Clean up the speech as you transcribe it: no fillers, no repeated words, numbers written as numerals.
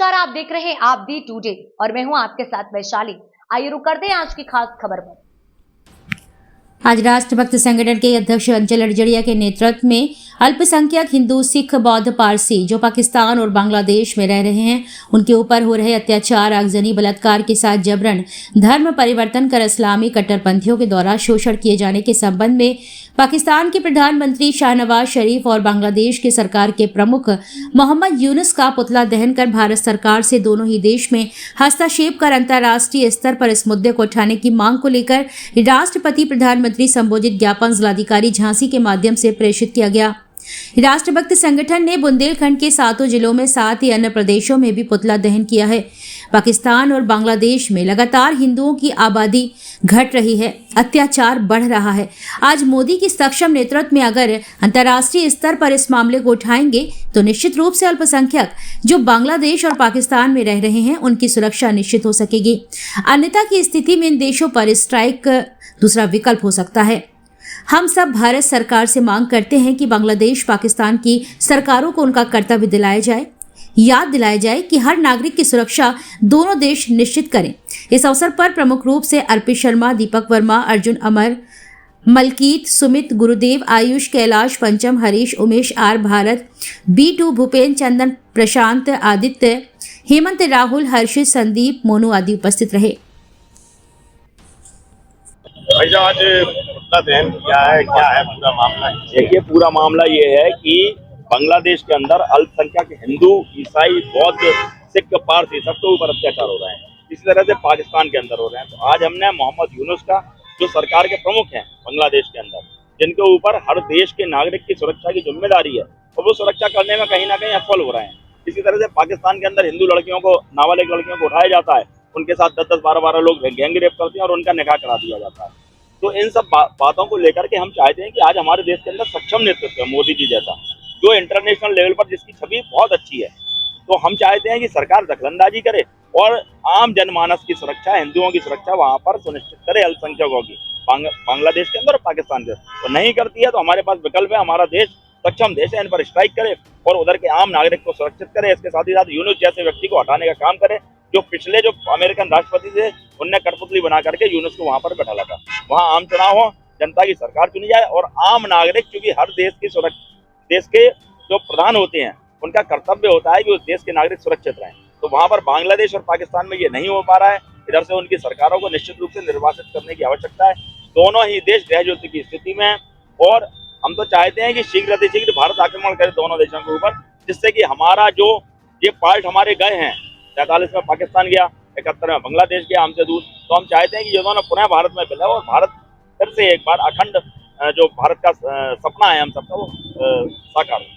नमस्कार, आप देख रहे हैं आप दी टुडे और मैं हूं आपके साथ वैशाली। आइए रुक करते हैं आज की खास खबर पर। आज राष्ट्रभक्त संगठन के अध्यक्ष अंचल अडजड़िया के नेतृत्व में अल्पसंख्यक हिंदू, सिख, बौद्ध, पारसी जो पाकिस्तान और बांग्लादेश में रह रहे हैं उनके ऊपर हो रहे अत्याचार, आगजनी, बलात्कार के साथ जबरन धर्म परिवर्तन कर इस्लामी कट्टरपंथियों के द्वारा शोषण किए जाने के संबंध में पाकिस्तान के प्रधानमंत्री शाहनवाज शरीफ और बांग्लादेश के सरकार के प्रमुख मोहम्मद यूनुस का पुतला दहन कर भारत सरकार से दोनों ही देश में हस्तक्षेप कर अंतर्राष्ट्रीय स्तर पर इस मुद्दे को उठाने की मांग को लेकर राष्ट्रपति प्रधानमंत्री संबोधित ज्ञापन जिलाधिकारी झांसी के माध्यम से प्रेषित किया गया। राष्ट्रभक्त संगठन ने बुंदेलखंड के 7 जिलों में 7 ही अन्य प्रदेशों में भी पुतला दहन किया है। पाकिस्तान और बांग्लादेश में लगातार हिंदुओं की आबादी घट रही है, अत्याचार बढ़ रहा है। आज मोदी की सक्षम नेतृत्व में अगर अंतर्राष्ट्रीय स्तर पर इस मामले को उठाएंगे तो निश्चित रूप से अल्पसंख्यक जो बांग्लादेश और पाकिस्तान में रह रहे हैं उनकी सुरक्षा निश्चित हो सकेगी। अन्यथा की स्थिति में इन देशों पर स्ट्राइक दूसरा विकल्प हो सकता है। हम सब भारत सरकार से मांग करते हैं कि बांग्लादेश, पाकिस्तान की सरकारों को उनका कर्तव्य याद दिलाया जाए कि हर नागरिक की सुरक्षा दोनों देश निश्चित करें। इस अवसर पर प्रमुख रूप से अर्पित शर्मा, दीपक वर्मा, अर्जुन अमर, मलकीत, सुमित, गुरुदेव, आयुष, कैलाश, पंचम, हरीश, उमेश, आर भारत, B2, भूपेन, चंदन, प्रशांत, आदित्य, हेमंत, राहुल, हर्षित, संदीप, मोनू आदि उपस्थित रहे। आज पुतला दहन क्या है पूरा मामला? देखिए, पूरा मामला ये है कि बांग्लादेश के अंदर अल्पसंख्यक हिंदू, ईसाई, बौद्ध, सिख, पारसी सबके ऊपर अत्याचार हो रहे हैं। इसी तरह से पाकिस्तान के अंदर हो रहे हैं। तो आज हमने मोहम्मद यूनुस का, जो सरकार के प्रमुख हैं बांग्लादेश के अंदर, जिनके ऊपर हर देश के नागरिक की सुरक्षा की जिम्मेदारी है और वो सुरक्षा करने में कहीं ना कहीं असफल हो रहे हैं। इसी तरह से पाकिस्तान के अंदर हिंदू लड़कियों को, नाबालिग लड़कियों को उठाया जाता है, उनके साथ 10-10, 12-12 लोग गैंग रेप करते हैं और उनका निकाह करा दिया जाता है। तो इन सब बातों को लेकर के हम चाहते हैं कि आज हमारे देश के अंदर सक्षम नेतृत्व है, मोदी जी जैसा, जो इंटरनेशनल लेवल पर जिसकी छवि बहुत अच्छी है। तो हम चाहते हैं कि सरकार दखलंदाजी करे और आम जनमानस की सुरक्षा, हिंदुओं की सुरक्षा वहां पर सुनिश्चित करे, अल्पसंख्यकों की, बांग्लादेश के अंदर और पाकिस्तान के। तो नहीं करती है तो हमारे पास विकल्प है, हमारा देश सक्षम देश है, इन पर स्ट्राइक करे और उधर के आम नागरिक को सुरक्षित करे। इसके साथ ही साथ यूनुस जैसे व्यक्ति को हटाने का काम करे, जो पिछले जो अमेरिकन राष्ट्रपति थे उनने कठपुतली बना करके यूनुस को वहां पर बैठा लगा। वहां आम चुनाव हो, जनता की सरकार चुनी जाए और आम नागरिक, क्योंकि हर देश की देश के जो प्रधान होते हैं उनका कर्तव्य होता है कि उस देश के नागरिक सुरक्षित रहें। तो वहां पर बांग्लादेश और पाकिस्तान में ये नहीं हो पा रहा है। इधर से उनकी सरकारों को निश्चित रूप से निर्वासित करने की आवश्यकता है। दोनों ही देश गृह युद्ध की स्थिति में है और हम तो चाहते हैं कि शीघ्र अतिशीघ्र भारत आक्रमण करे दोनों देशों के ऊपर, जिससे कि हमारा जो ये पार्ट हमारे गए हैं, 43 में पाकिस्तान गया, 71 में बांग्लादेश गया हमसे दूर, तो हम चाहते हैं कि ये दोनों पुनः भारत में मिले और भारत फिर से एक बार अखंड जो भारत का सपना है हम सबका वो साकार हो।